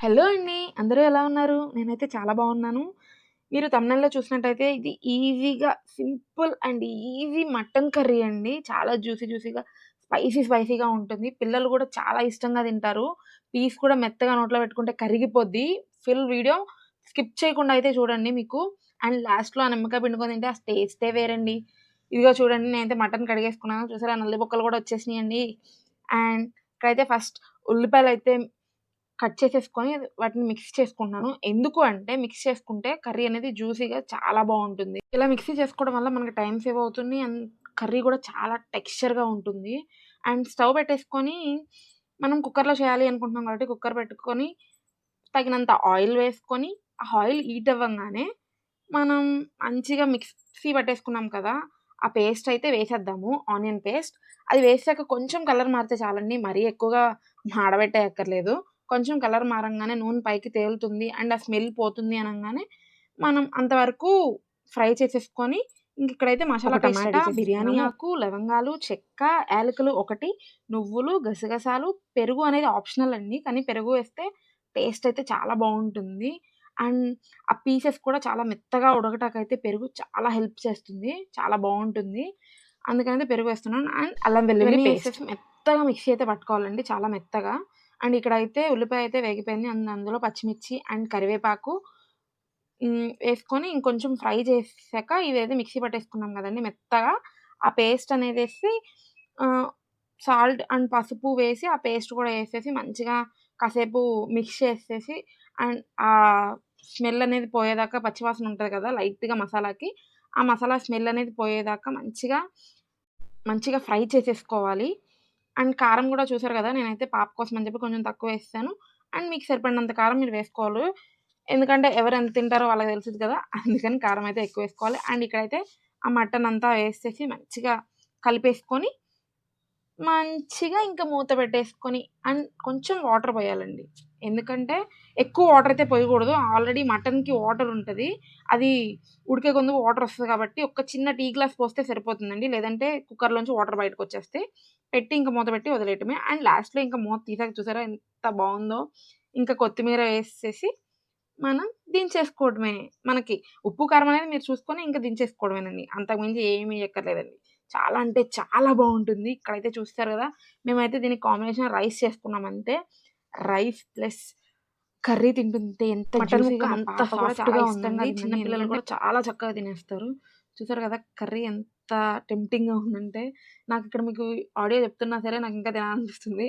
Hello అండి. అందరూ ఎలా ఉన్నారు? నేనైతే చాలా బాగున్నాను. మీరు థంబ్‌నెయిల్‌లో చూసినట్టయితే ఇది ఈజీగా simple and easy mutton curry అండి. చాలా జ్యూసీగా, స్పైసీగా ఉంటుంది. పిల్లలు కూడా చాలా ఇష్టంగా తింటారు. పీస్ కూడా మెత్తగా నోట్లో పెట్టుకుంటే కరిగిపోద్ది. ఫుల్ వీడియో స్కిప్ చేయకుండా అయితే చూడండి మీకు. అండ్ లాస్ట్‌లో ఆ నిమ్మకాయ పిండుకొని తింటే ఆ టేస్టే వేరండి. ఇదిగో చూడండి నేనైతే మటన్ కడిగేసుకున్నాను. చూసారా నల్లి బొక్కలు కూడా వచ్చేసినాయండి. అండ్ ఇక్కడైతే ఫస్ట్ ఉల్లిపాయలైతే కట్ చేసేసుకొని వాటిని మిక్స్ చేసుకుంటున్నాను. ఎందుకు అంటే మిక్స్ చేసుకుంటే కర్రీ అనేది జ్యూసీగా చాలా బావుంటుంది. ఇలా మిక్సీ చేసుకోవడం వల్ల మనకి టైమ్ సేవ్ అవుతుంది. అండ్ కర్రీ కూడా చాలా టెక్స్చర్‌గా ఉంటుంది. అండ్ స్టవ్ పెట్టేసుకొని మనం కుక్కర్‌లో చేయాలి అనుకుంటున్నాం కాబట్టి కుక్కర్ పెట్టుకొని తగినంత ఆయిల్ వేసుకొని, ఆ ఆయిల్ హీట్ అవ్వంగానే మనం మంచిగా మిక్సీ పట్టేసుకున్నాం కదా! ఆ పేస్ట్ అయితే వేసేద్దాము. Onion paste. అది వేసాక కొంచెం కలర్ మారితే చాలండి. మరీ ఎక్కువగా మాడబెట్టేయక్కర్లేదు. కొంచెం కలర్ మారంగానే నూనె పైకి తేలుతుంది. అండ్ ఆ స్మెల్ పోతుంది అనంగానే మనం అంతవరకు ఫ్రై చేసేసుకొని ఇక్కడైతే మసాలా ఒక పేస్ట్ రెడీ టమాటా, బిర్యానీ చేసేసుకున్నాము. ఆకు, లవంగాలు, చెక్క, యాలకులు 1, నువ్వులు, గసగసాలు, పెరుగు అనేది ఆప్షనల్ అండి. కానీ పెరుగు వేస్తే టేస్ట్ అయితే చాలా బావుంటుంది. అండ్ ఆ పీసెస్ కూడా చాలా మెత్తగా ఉడకటాకైతే పెరుగు చాలా హెల్ప్ చేస్తుంది. చాలా బావుంటుంది. అందుకనైతే పెరుగేస్తున్నాను. అండ్ అల్లం వెల్లుల్లి ఇవన్నీ పేస్ట్. ఏసేసి మెత్తగా మిక్సీ అయితే పట్టుకోవాలండి. చాలా మెత్తగా. అండ్ ఇక్కడైతే ఉల్లిపాయ అయితే వేగిపోయింది. అండ్ అందులో పచ్చిమిర్చి అండ్ కరివేపాకు వేసుకొని ఇంకొంచెం ఫ్రై చేసాక ఇదైతే మిక్సీ పట్టేసుకున్నాం గదండీ మెత్తగా. ఆ పేస్ట్ అనేదేసి ఆహ్, సాల్ట్ అండ్ పసుపు వేసి ఆ పేస్ట్ కూడా ఏసేసి మంచిగా కాసేపు మిక్స్ చేసేసి అండ్ స్మెల్ అనేది పోయేదాకా పచ్చివాసన ఉంటది కదా! లైట్‌గా మసాలాకి. ఆ మసాలా స్మెల్ అనేది పోయేదాకా మంచిగా ఫ్రై చేసేసుకోవాలి. అండ్ కారం గూడా చూసారు గదా! నేనైతే పాప కోసం అని చెప్పి కొంచెం తక్కువేసేసాను. అండ్ మీకు సరిపడినంత కారం మీరు వేసుకోవాలి. ఎందుకంటే ఎవరెంత తింటారో వాళ్ళకి తెలుస్తది కదా! అందుకని కారం అయితే ఎక్కువేసుకోవాలి. అండ్ ఇక్కడైతే ఆ మటన్ అంతా వేసేసి మంచిగా కలిపేసుకొని మంచిగా ఇంకా మూత పెట్టేసుకొని అండ్ కొంచెం వాటర్ పోయాలండి. ఎందుకంటే ఎక్కువ వాటర్ అయితే పోయకూడదు. ఆల్రెడీ మటన్‌కి వాటర్ ఉంటది. అది ఉడికే కొందు వాటర్ వస్తది కాబట్టి ఒక చిన్న టీ గ్లాస్ పోస్తే సరిపోతుందండి. లేదంటే కుక్కర్‌లోంచి వాటర్ బయటకొచ్చేస్తాయి. పెట్టి ఇంక మూత పెట్టి వదిలేయటమే. అండ్ లాస్ట్‌లో ఇంకా మూత తీసాక చూసారా ఎంత బావుందో. ఇంకా కొత్తిమీర వేసేసి మనం దించేసుకోవడమే. మనకి ఉప్పు, కారం అనేది మీరు చూసుకొని ఇంక దించేసుకోవడమేనండి. అంతకు మించి ఏమి ఎయక్కర్లేదండి. చాలా అంటే చాలా బావుంటుంది. ఇక్కడైతే చూస్తారు గదా! మేమైతే దీనికి కాంబినేషన్ రైస్ చేసుకున్నాం అంతే. రైస్ ప్లస్ కర్రీ తింటుంటే ఎంత మటన్ ముక్క జ్యూసీగా మా అంత పాప కూడా చాలా సాఫ్ట్‌గా ఇష్టంగా ఉందండి. చిన్న తిందండి. పిల్లలు ఎందుకంటే కూడా చాలా చక్కగా తినేస్తారు. చూసారు గదా! కర్రీ ఎంత టెంప్టింగ్‌గా ఉందంటే నాకిక్కడ మీకు ఆడియో చెప్తున్నా సరే నాకింకా తినాలనిపిస్తుంది.